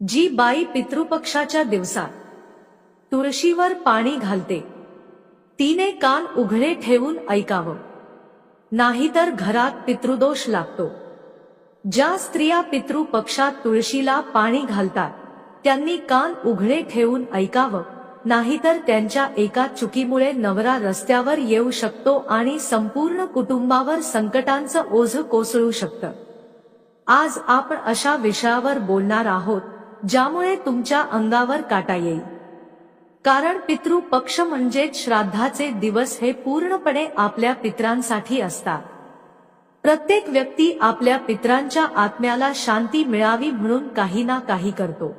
जी बाई पितृपक्षाच्या दिवसात तुळशीवर पाणी घालते तिने कान उघडे ठेवून ऐकावं, नाहीतर घरात पितृदोष लागतो. ज्या स्त्रिया पितृपक्षात तुळशीला पाणी घालतात त्यांनी कान उघडे ठेवून ऐकावं, नाहीतर त्यांच्या एका चुकीमुळे नवरा रस्त्यावर येऊ शकतो आणि संपूर्ण कुटुंबावर संकटांचं ओझं कोसळू शकतं. आज आपण अशा विषयावर बोलणार आहोत ज्यामुळे तुमच्या अंगावर काटा येईल. कारण पितृपक्ष म्हणजेच श्राद्धाचे दिवस हे पूर्णपणे आपल्या पितरांसाठी असतात. प्रत्येक व्यक्ती आपल्या पितरांच्या आत्म्याला शांती मिळावी म्हणून काही ना काही करतो.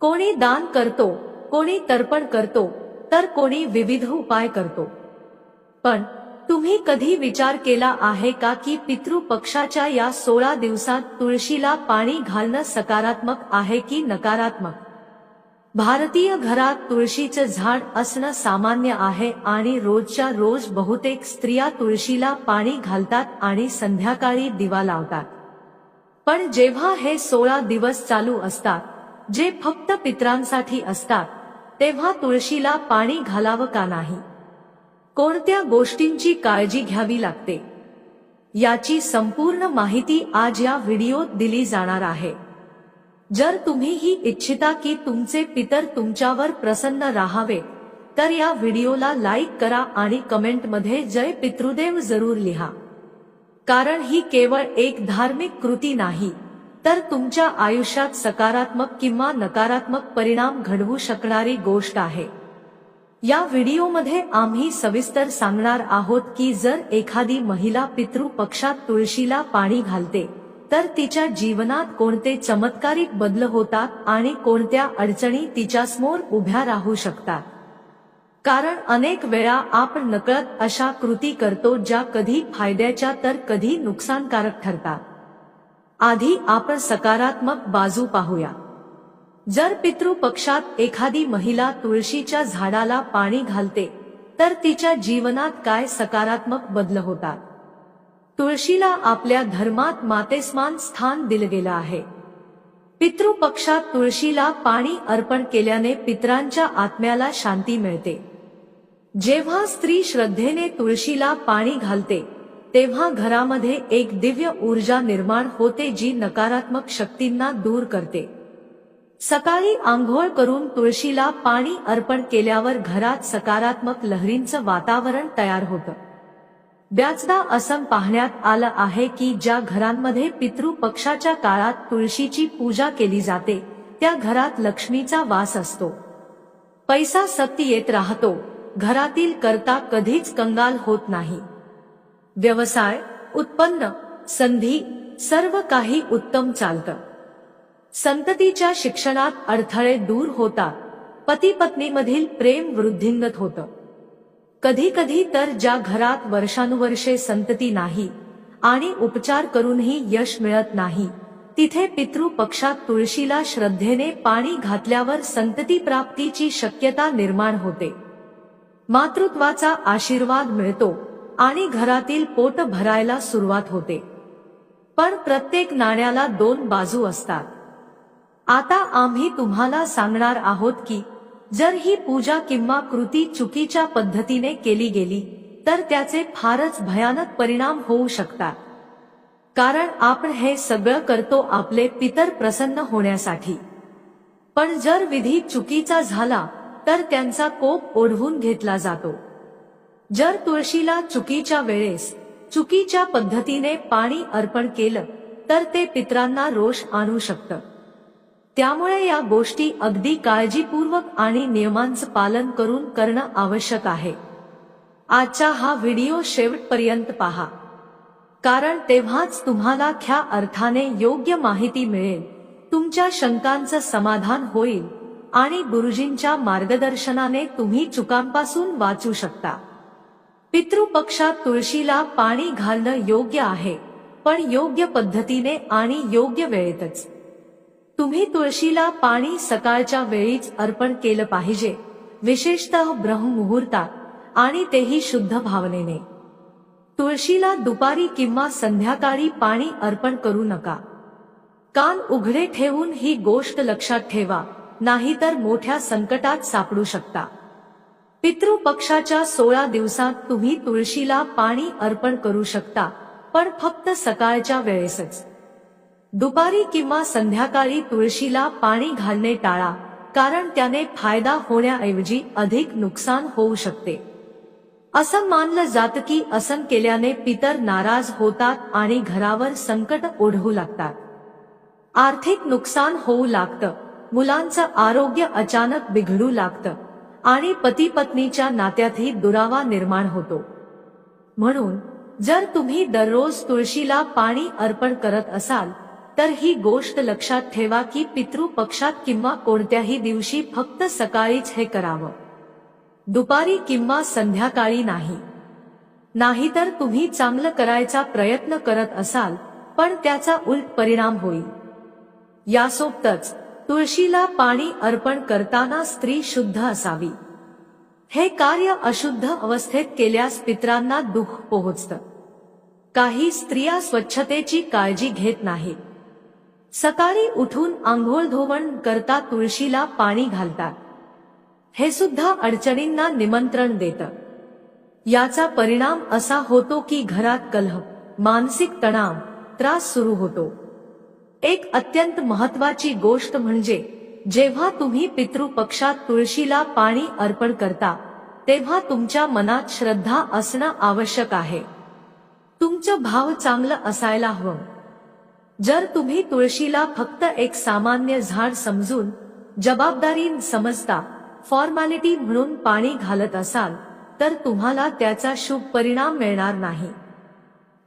कोणी दान करतो, कोणी तर्पण करतो, तर कोणी विविध उपाय करतो. पण तुम्ही कधी विचार केला आहे का की पितृपक्षाच्या या 16 दिवसात तुळशीला पाणी घालणं सकारात्मक आहे की नकारात्मक? भारतीय घरात तुळशीचं झाड असणं सामान्य आहे आणि रोजच्या रोज बहुतेक स्त्रिया तुळशीला पाणी घालतात आणि संध्याकाळी दिवा लावतात. पण जेव्हा हे 16 दिवस चालू असतात, जे फक्त पितरांसाठी असतात, तेव्हा तुळशीला पाणी घालावं का नाही? कोणत्या गोष्टींची काळजी घ्यावी लागते याची संपूर्ण माहिती आज या व्हिडिओत दिली जाणार आहे. जर तुम्ही ही इच्छिता की तुमचे पितर तुमच्यावर प्रसन्न राहावे, तर या व्हिडिओला लाईक करा आणि कमेंटमध्ये जय पितृदेव जरूर लिहा. कारण ही केवळ एक धार्मिक कृती नाही, तर तुमच्या आयुष्यात सकारात्मक किंवा नकारात्मक परिणाम घडवू शकणारी गोष्ट आहे. या व्हिडिओमध्ये आम्ही सविस्तर सांगणार आहोत की जर एखादी महिला पितृपक्षात तुळशीला पाणी घालते तर तिच्या जीवनात कोणते चमत्कारिक बदल होतात आणि कोणत्या अडचणी तिच्यासमोर उभ्या राहू शकतात. कारण अनेक वेळा आपण नकळत अशा कृती करतो ज्या कधी फायद्याच्या तर कधी नुकसानकारक ठरतात. आधी आपण सकारात्मक बाजू पाहूया. जर पितृपक्षात एखादी महिला तुळशीच्या झाडाला पाणी घालते तर तिच्या जीवनात काय सकारात्मक बदल होतात? तुळशीला आपल्या धर्मात मातेसमान स्थान दिलं गेलं आहे. पितृपक्षात तुळशीला पाणी अर्पण केल्याने पितरांच्या आत्म्याला शांती मिळते. जेव्हा स्त्री श्रद्धेने तुळशीला पाणी घालते तेव्हा घरामध्ये एक दिव्य ऊर्जा निर्माण होते जी नकारात्मक शक्तींना दूर करते. सकाळी आंघोळ करून तुळशीला पाणी अर्पण केल्यावर घरात सकारात्मक लहरींचं वातावरण तयार होतं. बऱ्याचदा असं पाहण्यात आलं आहे की ज्या घरांमध्ये पितृपक्षाच्या काळात तुळशीची पूजा केली जाते त्या घरात लक्ष्मीचा वास असतो. पैसा सतत येत राहतो, घरातील कर्ता कधीच कंगाल होत नाही. व्यवसाय, उत्पन्न, संधी सर्व काही उत्तम चालतं. संततीच्या शिक्षणात अडथळे दूर होतात. पती पत्नीमधील प्रेम वृद्धिंगत होतं. कधी कधी तर ज्या घरात वर्षानुवर्षे संतती नाही आणि उपचार करूनही यश मिळत नाही, तिथे पितृपक्षात तुळशीला श्रद्धेने पाणी घातल्यावर संतती प्राप्तीची शक्यता निर्माण होते. मातृत्वाचा आशीर्वाद मिळतो आणि घरातील पोट भरायला सुरुवात होते. पण प्रत्येक नाण्याला 2 बाजू असतात. आता आम्ही तुम्हाला सांगणार आहोत की जर ही पूजा किंवा कृती चुकीच्या पद्धतीने केली गेली तर त्याचे फारच भयानक परिणाम होऊ शकतात. कारण आपण हे सगळं करतो आपले पितर प्रसन्न होण्यासाठी. पण जर विधी चुकीचा झाला तर त्यांचा कोप ओढवून घेतला जातो. जर तुळशीला चुकीच्या वेळेस चुकीच्या पद्धतीने पाणी अर्पण केलं तर ते पितरांना रोष आणू शकतं. त्यामुळे या गोष्टी अगदी काळजीपूर्वक आणि नियमांचं पालन करून करणं आवश्यक आहे. आजचा हा व्हिडिओ शेवटपर्यंत पहा, कारण तेव्हाच तुम्हाला खऱ्या अर्थाने योग्य माहिती मिळेल, तुमच्या शंकांचं समाधान होईल आणि गुरुजींच्या मार्गदर्शनाने तुम्ही चुकांपासून वाचू शकता. पितृपक्षात तुळशीला पाणी घालणं योग्य आहे, पण योग्य पद्धतीने आणि योग्य वेळेतच. तुम्ही तुळशीला पाणी सकाळच्या वेळीच अर्पण केलं पाहिजे, विशेषतः ब्रह्ममुहूर्तात आणि तेही शुद्ध भावनेने. तुळशीला दुपारी किंवा संध्याकाळी पाणी अर्पण करू नका. कान उघडे ठेवून ही गोष्ट लक्षात ठेवा, नाहीतर मोठ्या संकटात सापडू शकता. पितृपक्षाच्या 16 दिवसात तुम्ही तुळशीला पाणी अर्पण करू शकता, पण फक्त सकाळच्या वेळेसच. दुपारी किंवा संध्याकाळी तुळशीला पाणी घालणे टाळा, कारण त्याने फायदा होण्याऐवजी अधिक नुकसान होऊ शकते. असं मानलं जातं की असं केल्याने पितर नाराज होतात आणि घरावर संकट ओढवू लागतात. आर्थिक नुकसान होऊ लागतं, मुलांचं आरोग्य अचानक बिघडू लागतं आणि पती पत्नीच्या नात्यातही दुरावा निर्माण होतो. म्हणून जर तुम्ही दररोज तुळशीला पाणी अर्पण करत असाल तर ही गोष्ट लक्षात ठेवा की पितृपक्षात किंवा कोणत्याही दिवशी फक्त सकाळीच हे करावं, दुपारी किंवा संध्याकाळी नाही. नाहीतर तुम्ही चांगलं करायचा प्रयत्न करत असाल पण त्याचा उलट परिणाम होईल. यासोबतच तुळशीला पाणी अर्पण करताना स्त्री शुद्ध असावी. हे कार्य अशुद्ध अवस्थेत केल्यास पितरांना दुःख पोहोचतं. काही स्त्रिया स्वच्छतेची काळजी घेत नाहीत. सकाळी उठून आंघोळ धुवण करता तुळशीला पाणी घालतात. हे सुद्धा अडचणींना निमंत्रण देतं. याचा परिणाम असा होतो की घरात कलह, मानसिक तणाव, त्रास सुरू होतो. एक अत्यंत महत्त्वाची गोष्ट म्हणजे जेव्हा तुम्ही पितृपक्षात तुळशीला पाणी अर्पण करता तेव्हा तुमच्या मनात श्रद्धा असणं आवश्यक आहे. तुमचं भाव चांगलं असायला हवं. जर तुम्ही तुळशीला फक्त एक सामान्य झाड समजून जबाबदारी समजता फॉर्मॅलिटी म्हणून पाणी घालत असाल तर तुम्हाला त्याचा शुभ परिणाम मिळणार नाही.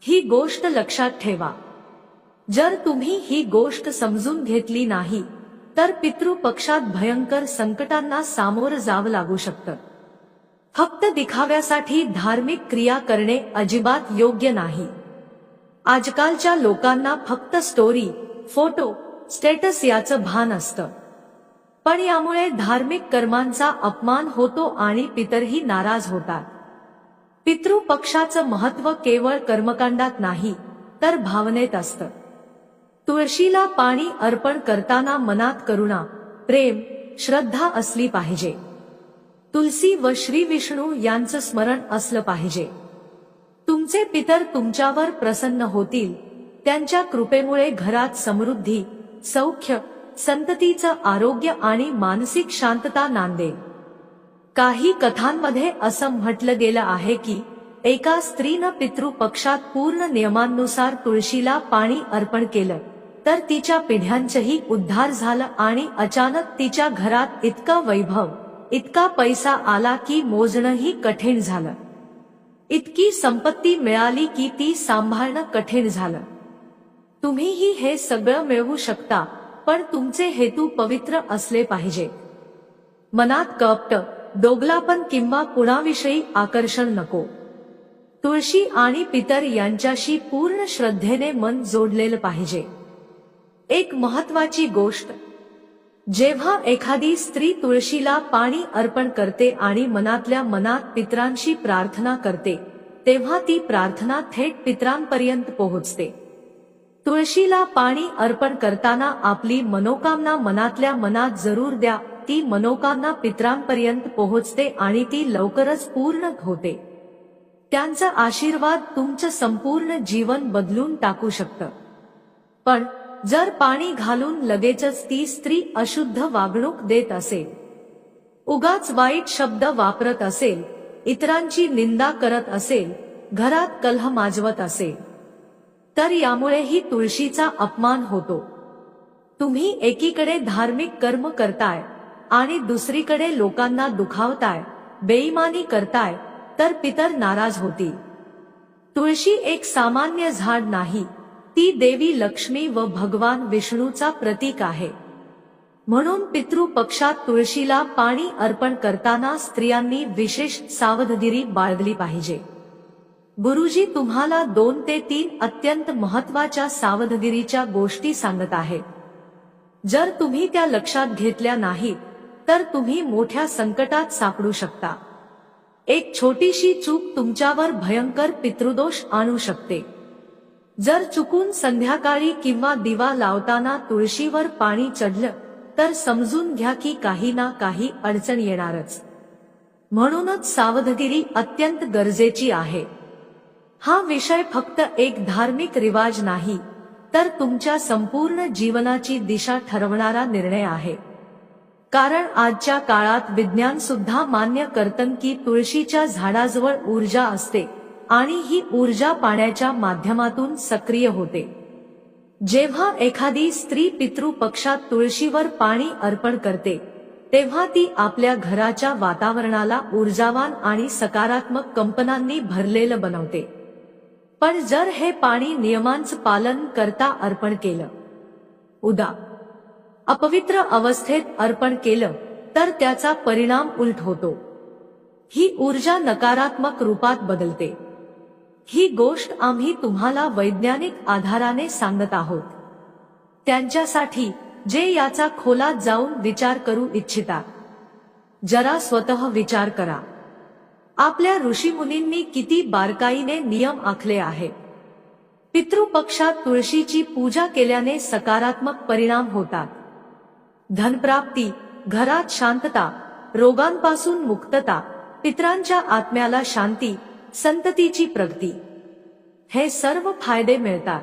ही गोष्ट लक्षात ठेवा. जर तुम्ही ही गोष्ट समजून घेतली नाही तर पितृपक्षात भयंकर संकटांना सामोरं जावं लागू शकतं. फक्त दिखाव्यासाठी धार्मिक क्रिया करणे अजिबात योग्य नाही. आजकालच्या लोकांना फक्त स्टोरी, फोटो, स्टेटस याचं भान असतं. पण यामुळे धार्मिक कर्मांचा अपमान होतो आणि पितरही नाराज होतात. पितृपक्षाचं महत्त्व केवळ कर्मकांडात नाही तर भावनेत असतं. तुळशीला पाणी अर्पण करताना मनात करुणा, प्रेम, श्रद्धा असली पाहिजे. तुलसी व श्री विष्णू यांचं स्मरण असलं पाहिजे. तुमचे पितर तुमच्यावर प्रसन्न होतील. त्यांच्या कृपेमुळे घरात समृद्धी, सौख्य, संततीचं आरोग्य आणि मानसिक शांतता नांदेल. काही कथांमध्ये असं म्हटलं गेलं आहे की एका स्त्रीनं पितृपक्षात पूर्ण नियमांनुसार तुळशीला पाणी अर्पण केलं तर तिच्या पिढ्यांचंही उद्धार झालं आणि अचानक तिच्या घरात इतका वैभव, इतका पैसा आला की मोजणंही कठीण झालं. इतकी संपत्ती मिळाली की ती सांभाळणं कठीण झालं. तुम्हीही हे सगळं मिळवू शकता, पण तुमचे हेतू पवित्र असले पाहिजे. मनात कपट, दोगलापण किंवा कुणाविषयी आकर्षण नको. तुळशी आणि पितर यांच्याशी पूर्ण श्रद्धेने मन जोडलेलं पाहिजे. एक महत्त्वाची गोष्ट, जेव्हा एखादी स्त्री तुळशीला पाणी अर्पण करते आणि मनातल्या मनात पितरांशी प्रार्थना करते तेव्हा ती प्रार्थना थेट पितरांपर्यंत पोहोचते. तुळशीला पाणी अर्पण करताना आपली मनोकामना मनातल्या मनात जरूर द्या. ती मनोकामना पितरांपर्यंत पोहोचते आणि ती लवकरच पूर्ण होते. त्यांचा आशीर्वाद तुमचं संपूर्ण जीवन बदलून टाकू शकतं. पण जर पाणी घालून लगेचच ती स्त्री अशुद्ध वागणूक देत असेल, उगाच वाईट शब्द वापरत असेल, इतरांची निंदा करत असेल, घरात कलह माजवत असेल, तर यामुळेही तुळशीचा अपमान होतो. तुम्ही एकीकडे धार्मिक कर्म करताय आणि दुसरीकडे लोकांना दुखावताय, बेईमानी करताय, तर पितर नाराज होतील. तुळशी एक सामान्य झाड नाही, ती देवी लक्ष्मी व भगवान विष्णूचा प्रतीक आहे. म्हणून पितृपक्षात तुळशीला पाणी अर्पण करताना स्त्रियांनी विशेष सावधगिरी बाळगली पाहिजे. गुरुजी तुम्हाला 2 ते 3 अत्यंत महत्त्वाच्या सावधगिरीच्या गोष्टी सांगत आहेत. जर तुम्ही त्या लक्षात घेतल्या नाहीत तर तुम्ही मोठ्या संकटात सापडू शकता. एक छोटीशी चूक तुमच्यावर भयंकर पितृदोष आणू शकते. जर चुकून संध्याकाळी किंवा दिवा लावताना तुळशीवर पाणी चढलं तर समजून घ्या की काही ना काही अडचण येणारच. म्हणूनच सावधगिरी अत्यंत गरजेची आहे. हा विषय फक्त एक धार्मिक रिवाज नाही, तर तुमच्या संपूर्ण जीवनाची दिशा ठरवणारा निर्णय आहे. कारण आजच्या काळात विज्ञान सुद्धा मान्य करतं की तुळशीच्या झाडाजवळ ऊर्जा असते आणि ही ऊर्जा पाण्याच्या माध्यमातून सक्रिय होते. जेव्हा एखादी स्त्री पितृपक्षात तुळशीवर पाणी अर्पण करते तेव्हा ती आपल्या घराच्या वातावरणाला ऊर्जावान आणि सकारात्मक कंपनांनी भरलेलं बनवते. पण जर हे पाणी नियमांचं पालन करता अर्पण केलं, उदा. अपवित्र अवस्थेत अर्पण केलं तर त्याचा परिणाम उलट होतो. ही ऊर्जा नकारात्मक रूपात बदलते. ही गोष्ट आम्ही तुम्हाला वैज्ञानिक आधाराने सांगत आहोत. त्यांच्यासाठी जे याचा खोलात जाऊन विचार करू इच्छिता, जरा स्वतः विचार करा. आपल्या ऋषीमुनींनी किती बारकाईने नियम आखले आहेत. पितृपक्षात तुळशीची पूजा केल्याने सकारात्मक परिणाम होतात. धनप्राप्ती, घरात शांतता, रोगांपासून मुक्तता, पितरांच्या आत्म्याला शांती, संततीची प्रगती, हे सर्व फायदे मिळतात.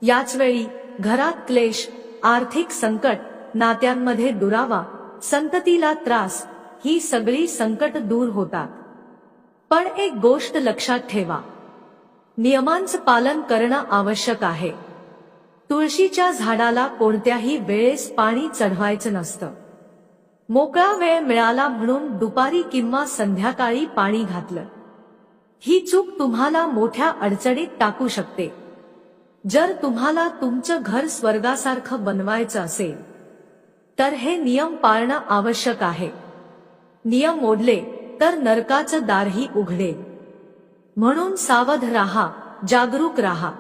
याचवेळी घरात क्लेश, आर्थिक संकट, नात्यांमध्ये दुरावा, संततीला त्रास, ही सगळी संकट दूर होतात. पण एक गोष्ट लक्षात ठेवा, नियमांचं पालन करणं आवश्यक आहे. तुळशीच्या झाडाला कोणत्याही वेळेस पाणी चढवायचं नसतं. मोकळा वेळ मिळाला म्हणून दुपारी किंवा संध्याकाळी पाणी घातलं, ही चूक तुम्हाला मोठ्या अडचणीत टाकू शकते. जर तुम्हाला तुमचं घर स्वर्गासारखं बनवायचं असेल तर हे नियम पाळणं आवश्यक आहे. नियम मोडले तर नरकाचं दारही उघडेल. म्हणून सावध राहा, जागरूक राहा.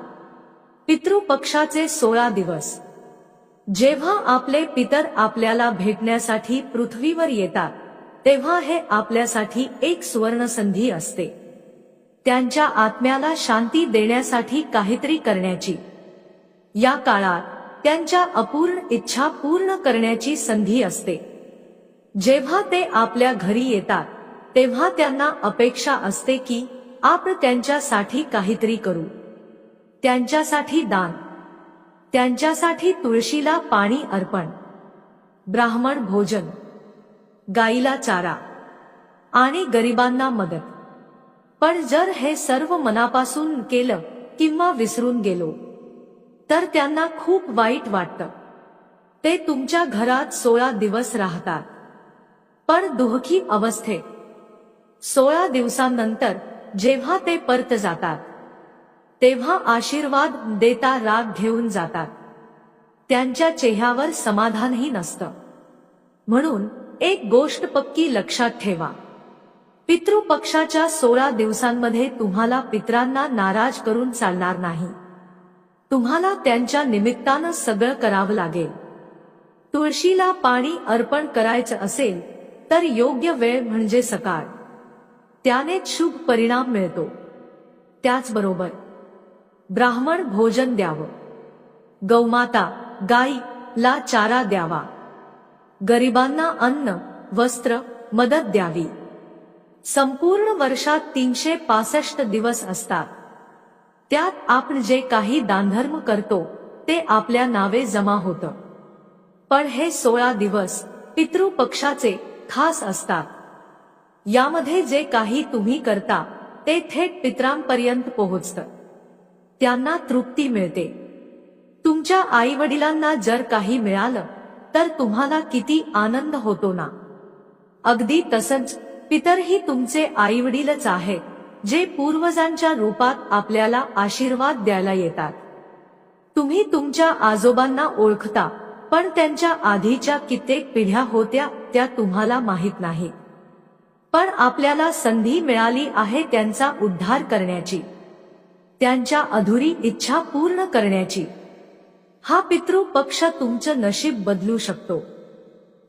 पितृपक्षाचे 16 दिवस. जेव्हा आपले पितर आपल्याला भेटण्यासाठी पृथ्वीवर येतात तेव्हा हे आपल्यासाठी एक सुवर्णसंधी असते. त्यांच्या आत्म्याला शांती देण्यासाठी काहीतरी करण्याची, या काळात त्यांच्या अपूर्ण इच्छा पूर्ण करण्याची संधी असते. जेव्हा ते आपल्या घरी येतात तेव्हा त्यांना अपेक्षा असते की आपण त्यांच्यासाठी काहीतरी करू. त्यांच्यासाठी दान, त्यांच्यासाठी तुळशीला पाणी अर्पण, ब्राह्मण भोजन, गाईला चारा आणि गरिबांना मदत. पण जर हे सर्व मनापासून केलं किंवा विसरून गेलो तर त्यांना खूप वाईट वाटतं. ते तुमच्या घरात 16 दिवस राहतात, पण दुःखी अवस्थेत. 16 दिवसांनंतर जेव्हा ते परत जातात तेव्हा आशीर्वाद देता राग घेऊन जातात. त्यांच्या चेहऱ्यावर समाधानही नसतं. म्हणून एक गोष्ट पक्की लक्षात ठेवा, पितृपक्षाच्या 16 दिवसांमध्ये तुम्हाला पितरांना नाराज करून चालणार नाही. तुम्हाला त्यांच्या निमित्तानं सगळं करावं लागेल. तुळशीला पाणी अर्पण करायचं असेल तर योग्य वेळ म्हणजे सकाळ, त्यानेच शुभ परिणाम मिळतो. त्याचबरोबर ब्राह्मण भोजन द्यावं, गौमाता गाईला चारा द्यावा, गरिबांना अन्न वस्त्र मदत द्यावी. संपूर्ण वर्षात 365 दिवस असतात. त्यात आपण जे काही दानधर्म करतो ते आपल्या नावे जमा होतं. पण हे 16 दिवस पितृपक्षाचे खास असतात. यामध्ये जे काही तुम्ही करता ते थेट पितरांपर्यंत पोहोचतं. त्यांना तृप्ती मिळते. तुमच्या आईवडिलांना जर काही मिळालं तर तुम्हाला किती आनंद होतो ना. अगदी तसंच पितरही तुमचे आईवडीलच आहेत, जे पूर्वजांच्या रूपात आपल्याला आशीर्वाद द्यायला येतात. तुम्ही तुमच्या आजोबांना ओळखता, पण त्यांच्या आधीच्या कित्येक पिढ्या होत्या त्या तुम्हाला माहित नाही. पण आपल्याला संधी मिळाली आहे त्यांचा उद्धार करण्याची, त्यांच्या अधुरी इच्छा पूर्ण करण्याची. हा पितृपक्ष तुमचं नशीब बदलू शकतो.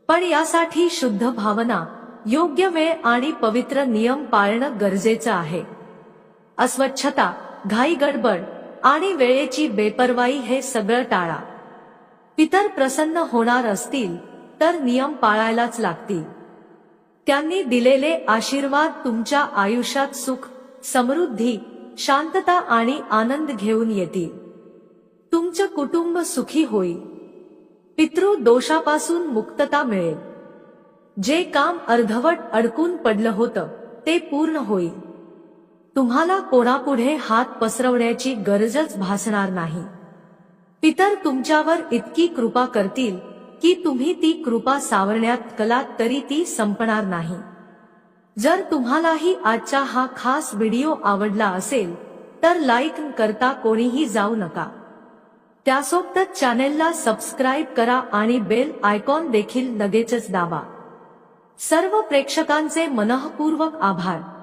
पण यासाठी शुद्ध भावना, योग्य वेळ आणि पवित्र नियम पाळणं गरजेचं आहे. अस्वच्छता, घाई गडबड आणि वेळेची बेपर्वाई हे सगळं टाळा. पितर प्रसन्न होणार असतील तर नियम पाळायलाच लागतील. त्यांनी दिलेले आशीर्वाद तुमच्या आयुष्यात सुख, समृद्धी, शांतता आणि आनंद घेऊन येतील. तुमचं कुटुंब सुखी होईल. पितृ दोषापासून मुक्तता मिळेल. जे काम अर्धवट अडकून पडलं होतं ते पूर्ण होईल. तुम्हाला कोणापुढे हात पसरवण्याची गरजच भासणार नाही. पितर तुमच्यावर इतकी कृपा करतील की तुम्ही ती कृपा सावरण्यात कलात तरी ती संपणार नाही. जर तुम्हालाही आजचा हा खास व्हिडिओ आवडला असेल तर लाईक करता कोणीही जाऊ नका. त्यासोबतच चॅनेलला सबस्क्राईब करा आणि बेल आयकॉन देखील लगेचच दाबा. सर्व प्रेक्षकांचे मनःपूर्वक आभार.